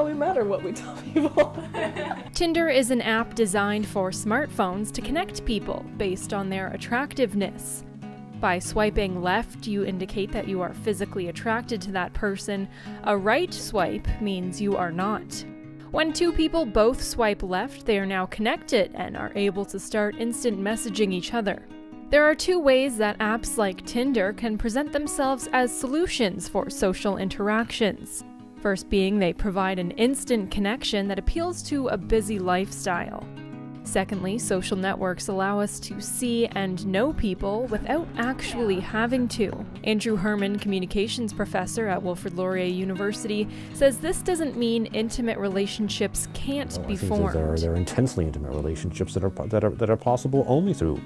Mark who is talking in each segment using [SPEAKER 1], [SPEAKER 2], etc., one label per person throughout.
[SPEAKER 1] how we met or what we tell people.
[SPEAKER 2] Tinder is an app designed for smartphones to connect people based on their attractiveness. By swiping left, you indicate that you are physically attracted to that person. A right swipe means you are not. When two people both swipe left, they are now connected and are able to start instant messaging each other. There are two ways that apps like Tinder can present themselves as solutions for social interactions. First being they provide an instant connection that appeals to a busy lifestyle. Secondly, social networks allow us to see and know people without actually having to. Andrew Herman, communications professor at Wilfrid Laurier University, says this doesn't mean intimate relationships can't be formed.
[SPEAKER 3] There are intensely intimate relationships that are possible only through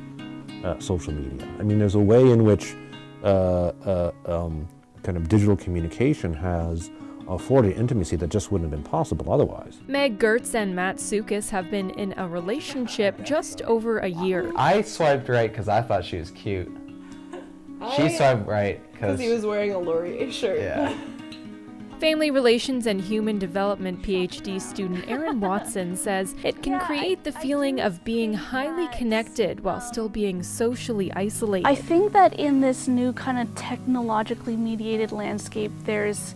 [SPEAKER 3] social media. I mean, there's a way in which kind of digital communication has afforded intimacy that just wouldn't have been possible otherwise.
[SPEAKER 2] Meg Gertz and Matt Sukas have been in a relationship just over a year.
[SPEAKER 4] I swiped right because I thought she was cute. She swiped right
[SPEAKER 1] because he was wearing a Laurier shirt.
[SPEAKER 4] Yeah.
[SPEAKER 2] Family Relations and Human Development PhD student Erin Watson says it can create the feeling of being highly connected while still being socially isolated.
[SPEAKER 5] I think that in this new kind of technologically mediated landscape, there's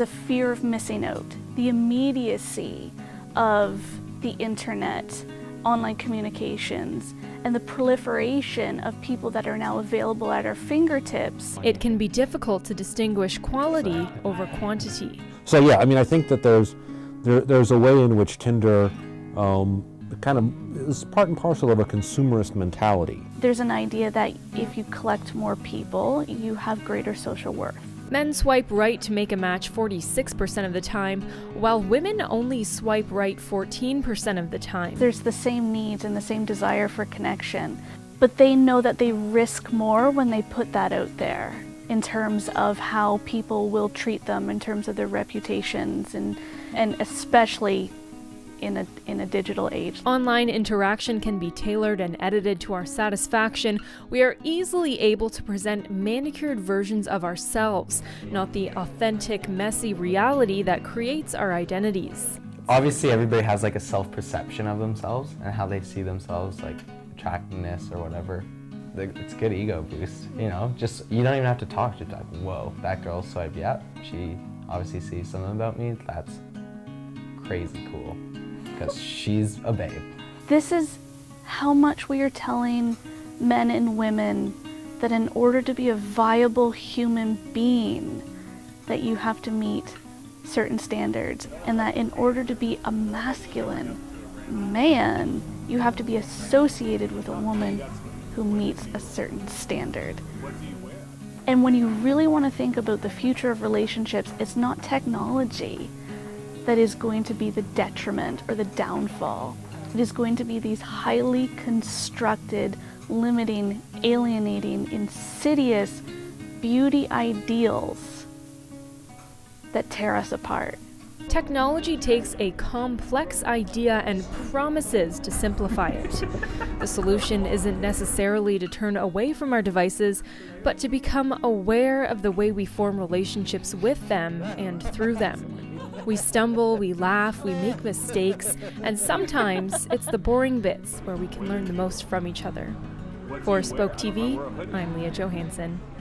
[SPEAKER 5] a fear of missing out. The immediacy of the internet, online communications, and the proliferation of people that are now available at our fingertips.
[SPEAKER 2] It can be difficult to distinguish quality over quantity.
[SPEAKER 3] So yeah, I mean, I think that there's a way in which Tinder kind of is part and parcel of a consumerist mentality.
[SPEAKER 5] There's an idea that if you collect more people, you have greater social worth.
[SPEAKER 2] Men swipe right to make a match 46% of the time, while women only swipe right 14% of the time.
[SPEAKER 5] There's the same needs and the same desire for connection, but they know that they risk more when they put that out there in terms of how people will treat them, in terms of their reputations, and especially in a digital age.
[SPEAKER 2] Online interaction can be tailored and edited to our satisfaction. We are easily able to present manicured versions of ourselves, not the authentic, messy reality that creates our identities.
[SPEAKER 4] Obviously, everybody has like a self-perception of themselves and how they see themselves, like attractiveness or whatever. It's a good ego boost, you know? Just, you don't even have to talk, just like, whoa, that girl swiped, yeah, she obviously sees something about me, that's crazy cool. Because she's a babe.
[SPEAKER 5] This is how much we are telling men and women that in order to be a viable human being, that you have to meet certain standards, and that in order to be a masculine man, you have to be associated with a woman who meets a certain standard. And when you really want to think about the future of relationships, it's not technology that is going to be the detriment or the downfall. It is going to be these highly constructed, limiting, alienating, insidious beauty ideals that tear us apart.
[SPEAKER 2] Technology takes a complex idea and promises to simplify it. The solution isn't necessarily to turn away from our devices, but to become aware of the way we form relationships with them and through them. We stumble, we laugh, we make mistakes, and sometimes it's the boring bits where we can learn the most from each other. For Spoke TV, I'm Leah Johansson.